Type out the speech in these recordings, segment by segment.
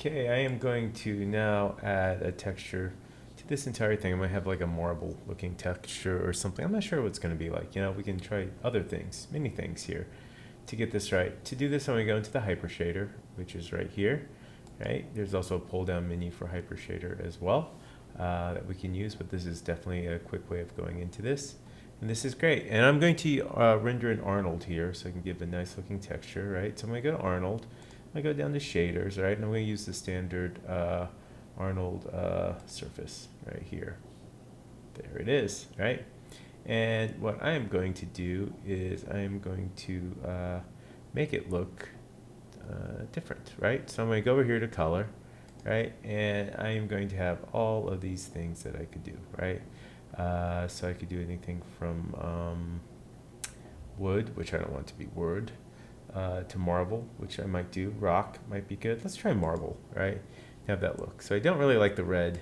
Okay, I am going to now add a texture to this entire thing. I might have like a marble looking texture or something. I'm not sure what it's going to be like. We can try other things, many things here to get this right. To do this, I'm going to go into the hyper shader, which is right here. Right? There's also a pull down menu for hyper shader as well that we can use, but this is definitely a quick way of going into this. And this is great. And I'm going to render an Arnold here so I can give a nice looking texture, right? So I'm going to go to Arnold. I go down to shaders, right? And I'm going to use the standard Arnold surface right here. There it is, right? And what I am going to do is I am going to make it look different, right? So I'm going to go over here to color, right? And I am going to have all of these things that I could do, right? So I could do anything from wood, which I don't want to be wood, to marble, which I might do. Rock might be good. Let's try marble, right? Have that look. So I don't really like the red.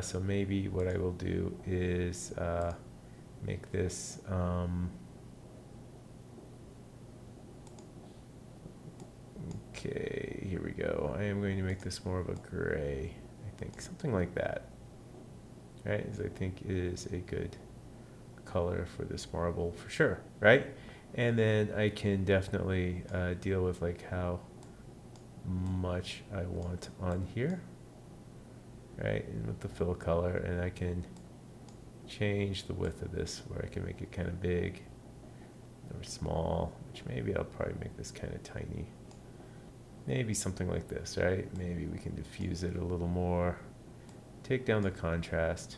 So maybe what I will do is make this okay, here we go. I am going to make this more of a gray, I think, something like that. Right, as I think is a good color for this marble for sure, right? And then I can definitely deal with like how much I want on here, right? And with the fill color, and I can change the width of this where I can make it kind of big or small, which maybe I'll probably make this kind of tiny. Maybe something like this, right? Maybe we can diffuse it a little more, take down the contrast,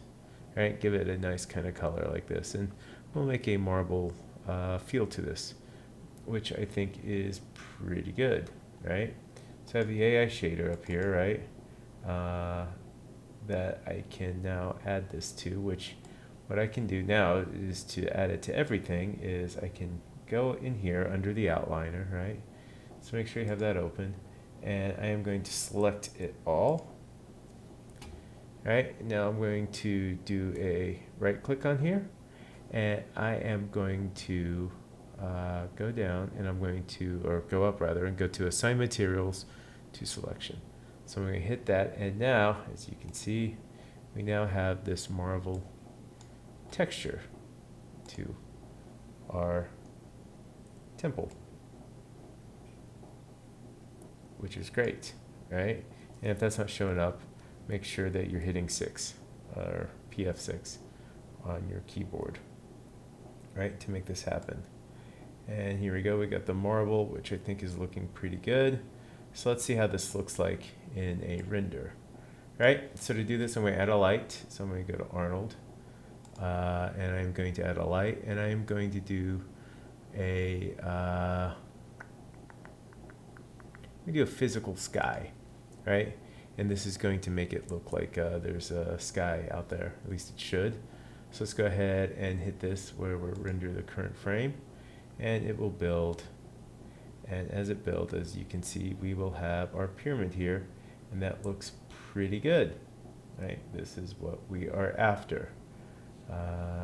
right? Give it a nice kind of color like this, and we'll make a marble feel to this, which I think is pretty good, right? So I have the AI shader up here, right? That I can now add this to, which what I can do now is to add it to everything is I can go in here under the outliner, right? So make sure you have that open, and I am going to select it all. Right, now I'm going to do a right click on here, and I am going to go down, and I'm going to, or go up rather, and go to Assign Materials to Selection. So I'm going to hit that, and now, as you can see, we now have this marble texture to our temple, which is great, right? And if that's not showing up, make sure that you're hitting 6 or PF6 on your keyboard, right, to make this happen. And here we go, we got the marble, which I think is looking pretty good. So let's see how this looks like in a render, right? So to do this, I'm going to add a light. So I'm going to go to Arnold, and I'm going to add a light, and I'm going to do a physical sky, right? And this is going to make it look like there's a sky out there, at least it should. So let's go ahead and hit this where we'll render the current frame, and it will build. And as it builds, as you can see, we will have our pyramid here, and that looks pretty good, right? This is what we are after.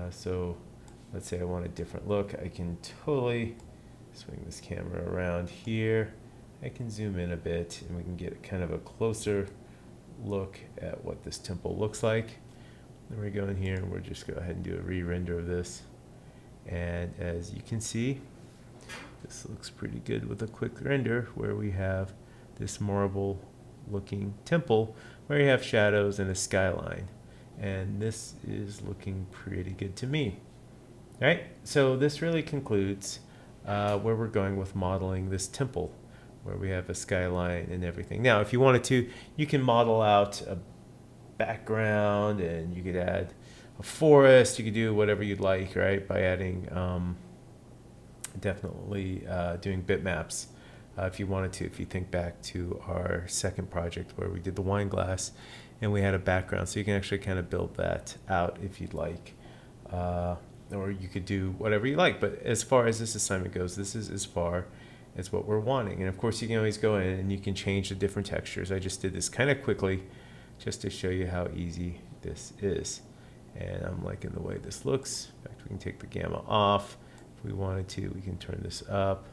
So let's say I want a different look. I can totally swing this camera around here. I can zoom in a bit, and we can get kind of a closer look at what this temple looks like. Then we go in here, and we'll just go ahead and do a re-render of this. And as you can see, this looks pretty good with a quick render where we have this marble looking temple where you have shadows and a skyline. And this is looking pretty good to me. All right, so this really concludes where we're going with modeling this temple, where we have a skyline and everything. Now, if you wanted to, you can model out a background, and you could add a forest. You could do whatever you'd like, right, by adding definitely doing bitmaps if you wanted to. If you think back to our second project where we did the wine glass and we had a background, so you can actually kind of build that out if you'd like, or you could do whatever you like. But as far as this assignment goes, this is as far as what we're wanting. And of course, you can always go in and you can change the different textures. I just did this kind of quickly just to show you how easy this is. And I'm liking the way this looks. In fact, we can take the gamma off. If we wanted to, we can turn this up.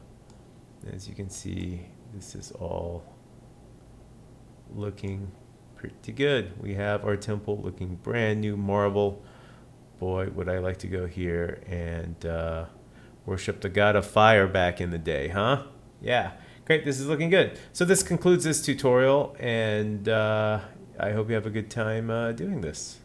As you can see, this is all looking pretty good. We have our temple looking brand new marble. Boy, would I like to go here and worship the god of fire back in the day, huh? Yeah, great. This is looking good. So this concludes this tutorial, and I hope you have a good time doing this.